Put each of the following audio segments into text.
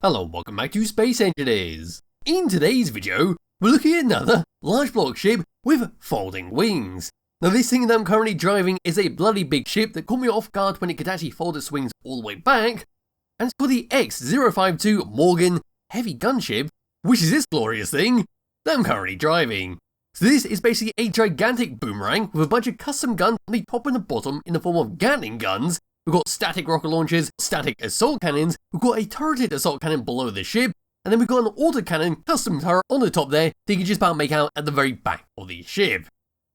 Hello and welcome back to Space Engineers. In today's video, we're looking at another large block ship with folding wings. Now this thing that I'm currently driving is a bloody big ship that caught me off guard when it could actually fold its wings all the way back, and it's called the X-052 Morgan Heavy Gunship, which is this glorious thing that I'm currently driving. So this is basically a gigantic boomerang with a bunch of custom guns on the top and the bottom in the form of gatling guns. We've got static rocket launchers, static assault cannons, we've got a turreted assault cannon below the ship, and then we've got an autocannon custom turret on the top there that you can just about make out at the very back of the ship.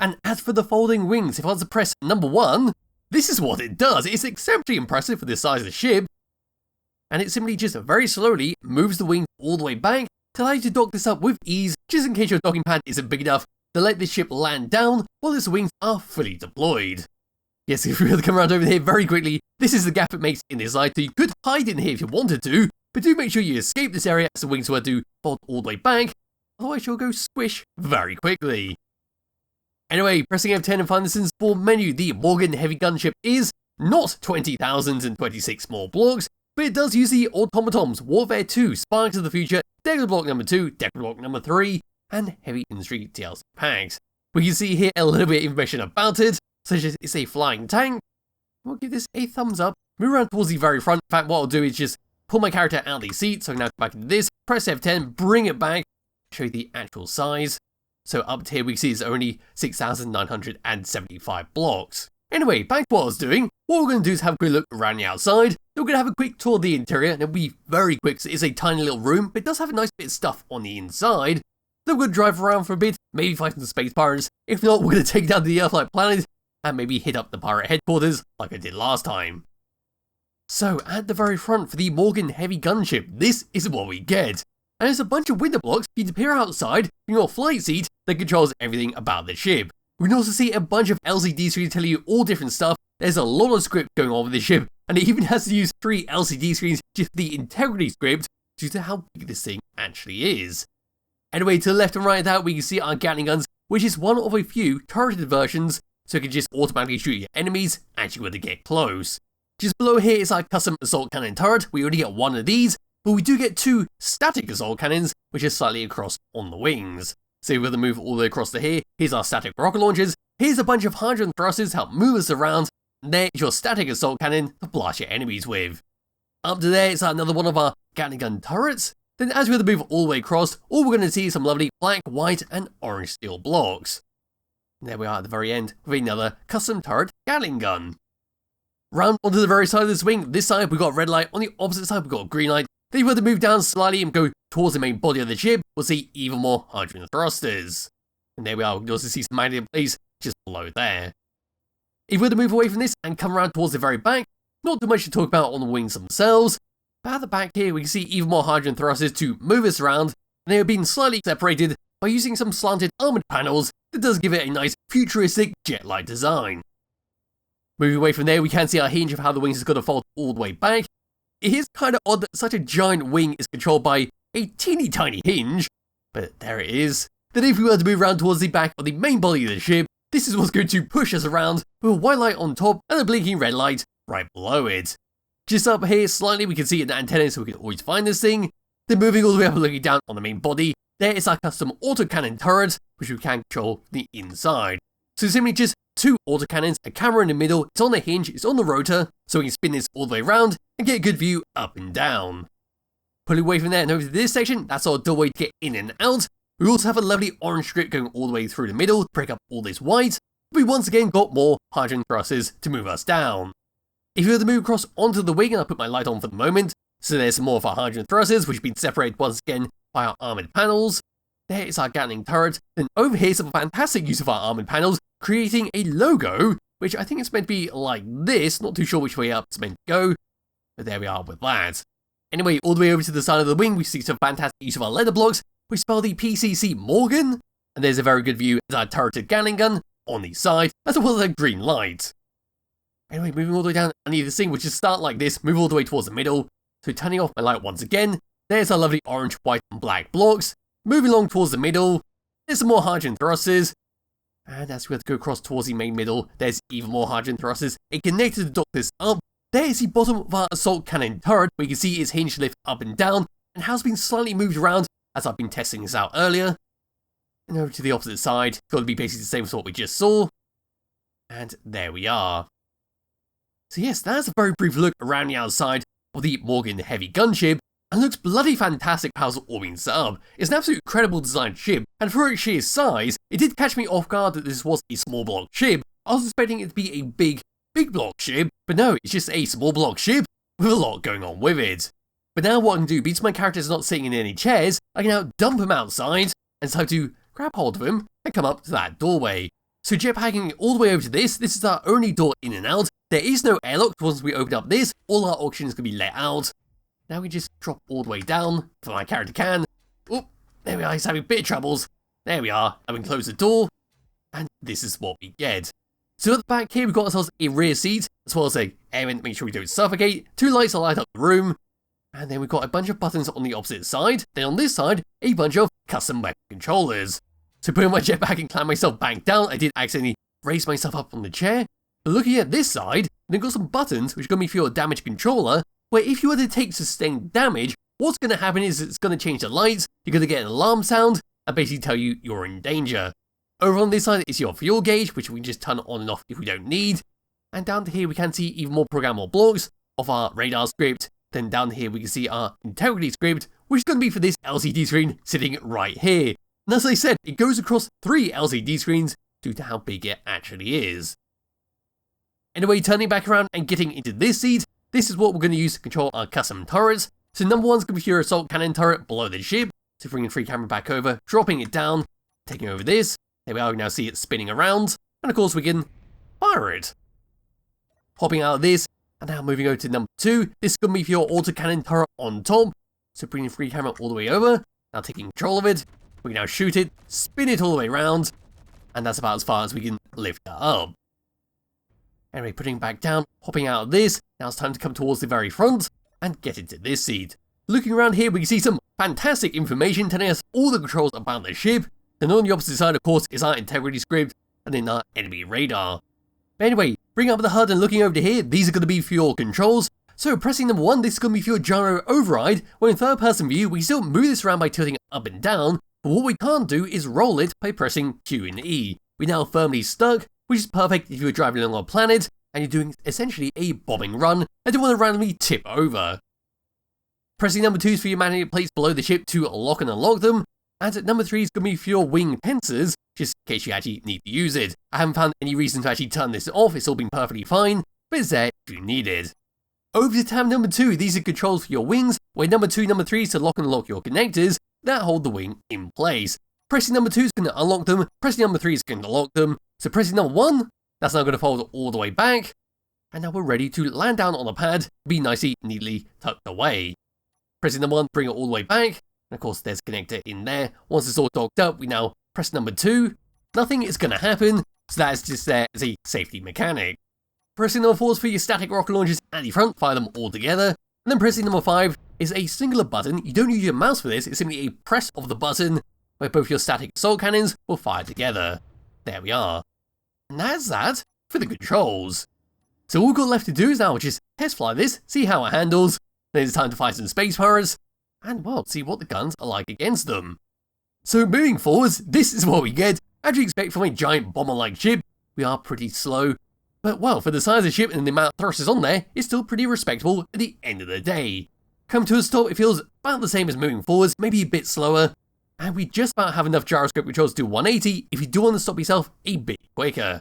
And as for the folding wings, if I was to press number 1, this is what it does. It's exceptionally impressive for the size of the ship, and it simply just very slowly moves the wing all the way back to allow you to dock this up with ease, just in case your docking pad isn't big enough to let this ship land down while its wings are fully deployed. Yes, if we were to come around over here very quickly, this is the gap it makes in this side, so you could hide in here if you wanted to, but do make sure you escape this area as the wings were to fold all the way back, otherwise you'll go squish very quickly. Anyway, pressing F10 and find the Sims 4 menu, the Morgan Heavy Gunship is not 20,026 small blocks, but it does use the automatons Warfare 2, Sparks of the Future, Decorative Block number 2, Decorative Block number 3, and Heavy Industry DLC packs. We can see here a little bit of information about it, such as it's a flying tank. We'll give this a thumbs up, move around towards the very front. In fact, what I'll do is just pull my character out of the seat, so I can now go back into this, press F10, bring it back, show you the actual size. So up here we see it's only 6,975 blocks. Anyway, back to what I was doing. What we're going to do is have a quick look around the outside. Then we're going to have a quick tour of the interior, and it'll be very quick, so it's a tiny little room, but it does have a nice bit of stuff on the inside. Then we're going to drive around for a bit, maybe fight some space pirates. If not, we're going to take down the Earth-like planet, and maybe hit up the pirate headquarters like I did last time. So, at the very front for the Morgan Heavy Gunship, this is what we get. And there's a bunch of window blocks for you to peer outside from your flight seat that controls everything about the ship. We can also see a bunch of LCD screens telling you all different stuff. There's a lot of script going on with this ship, and it even has to use 3 LCD screens just for the integrity script due to how big this thing actually is. Anyway, to the left and right of that, we can see our gatling guns, which is one of a few turreted versions, so it can just automatically shoot your enemies as you were to get close. Just below here is our custom assault cannon turret. We already get 1 of these, but we do get 2 static assault cannons, which are slightly across on the wings. So we're going to move all the way across to here. Here's our static rocket launchers. Here's a bunch of hydrogen thrusters to help move us around. And there is your static assault cannon to blast your enemies with. Up to there is another one of our gatling gun turrets. Then as we're going to move all the way across, all we're going to see is some lovely black, white, and orange steel blocks. And there we are at the very end with another custom turret gatling gun. Round onto the very side of this wing, this side we've got a red light, on the opposite side we've got a green light. Then if we were to move down slightly and go towards the main body of the ship, we'll see even more hydrogen thrusters. And there we are, we can also see some magnetic plates just below there. If we were to move away from this and come around towards the very back, not too much to talk about on the wings themselves, but at the back here we can see even more hydrogen thrusters to move us around, and they have been slightly separated by using some slanted armoured panels that does give it a nice futuristic jet-like design. Moving away from there, we can see our hinge of how the wings is going to fold all the way back. It is kind of odd that such a giant wing is controlled by a teeny tiny hinge, but there it is. Then if we were to move around towards the back of the main body of the ship, this is what's going to push us around with a white light on top and a blinking red light right below it. Just up here slightly we can see an antenna, so we can always find this thing. Then moving all the way up and looking down on the main body, there is our custom autocannon turret, which we can control the inside. So simply just 2 autocannons, a camera in the middle, it's on the hinge, it's on the rotor, so we can spin this all the way around and get a good view up and down. Pulling away from there and over to this section, that's our doorway to get in and out. We also have a lovely orange strip going all the way through the middle to break up all this white. We once again got more hydrogen thrusters to move us down. If you were to move across onto the wing, and I'll put my light on for the moment, so there's some more of our hydrogen thrusters, which have been separated once again by our armoured panels. There is our gatling turret. Then over here is some fantastic use of our armoured panels, creating a logo, which I think it's meant to be like this, not too sure which way up it's meant to go, but there we are with that. Anyway, all the way over to the side of the wing, we see some fantastic use of our leather blocks, which spell the PCC Morgan, and there's a very good view of our turreted gatling gun on the side, as well as a green light. Anyway, moving all the way down underneath this thing, which is start like this, move all the way towards the middle, so turning off my light once again, there's our lovely orange, white, and black blocks. Moving along towards the middle, there's some more hydrogen thrusters, and as we have to go across towards the main middle, there's even more hydrogen thrusters. It connected to dock this up, There is the bottom of our assault cannon turret, where you can see its hinge lift up and down, and has been slightly moved around as I've been testing this out earlier. And over to the opposite side, it's got to be basically the same as what we just saw. And there we are. So yes, that's a very brief look around the outside of the Morgan Heavy Gunship, and looks bloody fantastic how it's all been set up. It's an absolute incredible designed ship, and for its sheer size, it did catch me off guard that this was a small block ship. I was expecting it to be a big block ship, but no, it's just a small block ship with a lot going on with it. But now what I can do, because my character's not sitting in any chairs, I can now dump him outside, and it's time to grab hold of him and come up to that doorway. So jetpacking all the way over to this is our only door in and out. There is no airlock. Once we open up this, all our oxygen can be let out. Now we just drop all the way down, so my character can. Oh, there we are, he's having a bit of troubles. There we are, and we can close the door, and this is what we get. So at the back here, we've got ourselves a rear seat, as well as a air vent to make sure we don't suffocate, 2 lights to light up the room, and then we've got a bunch of buttons on the opposite side. Then on this side, a bunch of custom weapon controllers. So putting my jetpack and climb myself back down, I did accidentally raise myself up on the chair. But looking at this side, they've got some buttons which are going to be for your damage controller, where if you were to take sustained damage, what's going to happen is it's going to change the lights, you're going to get an alarm sound, and basically tell you you're in danger. Over on this side is your fuel gauge, which we can just turn on and off if we don't need. And down here we can see even more programmable blocks of our radar script. Then down here we can see our integrity script, which is going to be for this LCD screen sitting right here. And as I said, it goes across 3 LCD screens due to how big it actually is. Anyway, turning back around and getting into this seat, this is what we're going to use to control our custom turrets. So number 1 is going to be your assault cannon turret below the ship. So bringing the free camera back over, dropping it down, taking over this. There we are, we now see it spinning around. And of course we can fire it. Popping out of this, and now moving over to number 2. This is going to be for your autocannon turret on top. So bringing the free camera all the way over, now taking control of it. We can now shoot it, spin it all the way around, and that's about as far as we can lift it up. Anyway, putting it back down, popping out of this, now it's time to come towards the very front and get into this seat. Looking around here, we can see some fantastic information telling us all the controls about the ship. Then on the opposite side, of course, is our integrity script, and then our enemy radar. But anyway, bringing up the HUD and looking over to here, these are going to be for your controls. So pressing number 1, this is going to be for your gyro override, where in third person view, we can still move this around by tilting it up and down, but what we can't do is roll it by pressing Q and E. We're now firmly stuck, which is perfect if you're driving along a planet, and you're doing essentially a bombing run, and don't want to randomly tip over. Pressing number 2 is for your magnetic plates below the ship to lock and unlock them, and number 3 is going to be for your wing pincers, just in case you actually need to use it. I haven't found any reason to actually turn this off, it's all been perfectly fine, but it's there if you need it. Over to tab number 2, these are controls for your wings, where number 2, number 3 is to lock and unlock your connectors that hold the wing in place. Pressing number 2 is going to unlock them, pressing number 3 is going to lock them, so pressing number 1, that's now going to fold all the way back, and now we're ready to land down on the pad, be nicely, neatly tucked away. Pressing number 1, bring it all the way back, and of course there's a connector in there. Once it's all docked up, we now press number 2, nothing is going to happen, so that is just there as a safety mechanic. Pressing number 4 is for your static rocket launchers at the front, fire them all together, and then pressing number 5 is a singular button. You don't use your mouse for this, it's simply a press of the button where both your static assault cannons will fire together. There we are. And that's that for the controls. So all we've got left to do is now just test fly this, see how it handles, then it's time to fight some space pirates, and well, see what the guns are like against them. So moving forwards, this is what we get. As you expect from a giant bomber-like ship, we are pretty slow, but well, for the size of the ship and the amount of thrusters on there, it's still pretty respectable at the end of the day. Come to a stop, it feels about the same as moving forwards, maybe a bit slower, and we just about have enough gyroscope controls to do 180 if you do want to stop yourself a bit quicker.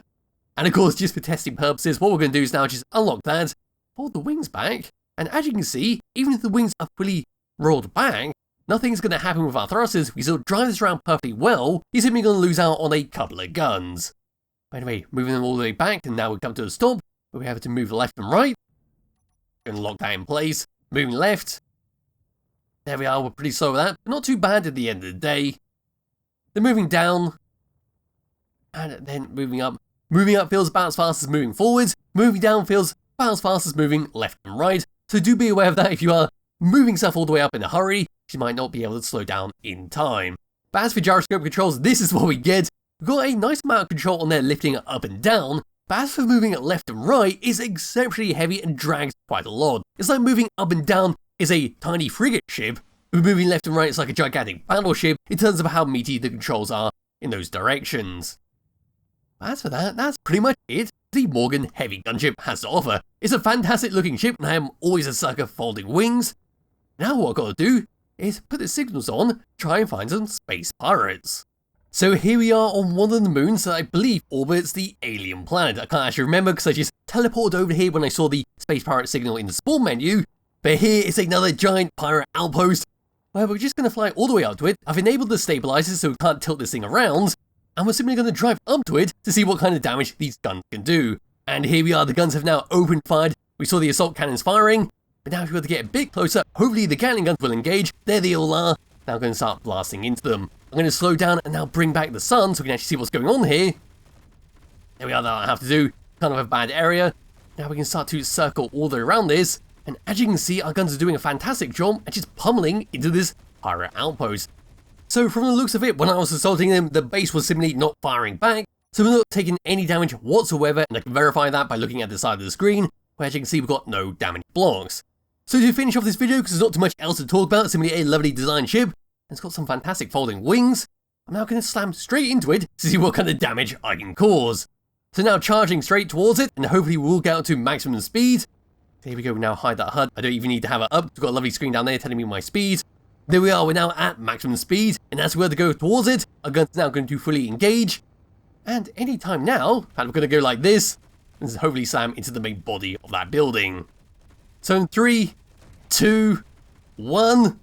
And of course, just for testing purposes, what we're going to do is now just unlock that, fold the wings back, and as you can see, even if the wings are fully rolled back, nothing's going to happen with our thrusters. We still drive this around perfectly well, you're simply going to lose out on a couple of guns. Anyway, moving them all the way back, and now we come to a stop, where we have to move left and right. Going to lock that in place, moving left. There we are, we're pretty slow with that, but not too bad at the end of the day. Then moving down, and then moving up. Moving up feels about as fast as moving forwards, moving down feels about as fast as moving left and right, so do be aware of that if you are moving stuff all the way up in a hurry, you might not be able to slow down in time. But as for gyroscope controls, this is what we get. We've got a nice amount of control on there lifting it up and down, But as for moving it left and right, it's exceptionally heavy and drags quite a lot. It's like moving up and down is a tiny frigate ship, but moving left and right is like a gigantic battleship in terms of how meaty the controls are in those directions. As for that, that's pretty much it the Morgan Heavy Gunship has to offer. It's a fantastic looking ship and I am always a sucker for folding wings. Now what I've got to do is put the signals on, try and find some space pirates. So here we are on one of the moons that I believe orbits the alien planet. I can't actually remember because I just teleported over here when I saw the space pirate signal in the spawn menu. But here is another giant pirate outpost where we're just going to fly all the way up to it. I've enabled the stabilizers so we can't tilt this thing around. And we're simply going to drive up to it to see what kind of damage these guns can do. And here we are, the guns have now opened fire. We saw the assault cannons firing. But now if we were to get a bit closer, hopefully the gatling guns will engage. There they all are. Now I'm going to start blasting into them. I'm going to slow down and now bring back the sun so we can actually see what's going on here. There we are, that I have to do. Kind of a bad area. Now we can start to circle all the way around this. And as you can see, our guns are doing a fantastic job and just pummeling into this pirate outpost. So from the looks of it, when I was assaulting them, the base was simply not firing back. So we're not taking any damage whatsoever. And I can verify that by looking at the side of the screen, where as you can see, we've got no damage blocks. So to finish off this video, because there's not too much else to talk about, simply a lovely design ship. And it's got some fantastic folding wings. I'm now going to slam straight into it to see what kind of damage I can cause. So now charging straight towards it, and hopefully we'll get up to maximum speed. Here we go, now hide that HUD. I don't even need to have it up. We've got a lovely screen down there telling me my speed. There we are, we're now at maximum speed. And as we're to go towards it, our gun's now going to fully engage. And any time now, in fact, we're going to go like this, and hopefully slam into the main body of that building. So in 3, 2, 1,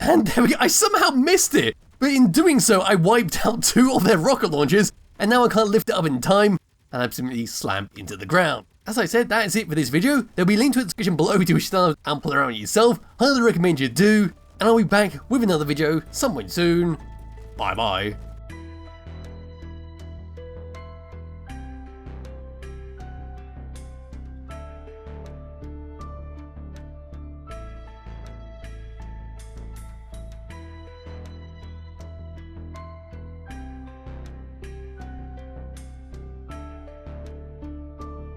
and there we go. I somehow missed it, but in doing so, I wiped out 2 of their rocket launchers, and now I can't lift it up in time, and I'm simply slammed into the ground. As I said, that is it for this video. There'll be a link to the description below if you wish to download and play around yourself. Highly recommend you do, and I'll be back with another video sometime soon. Bye bye.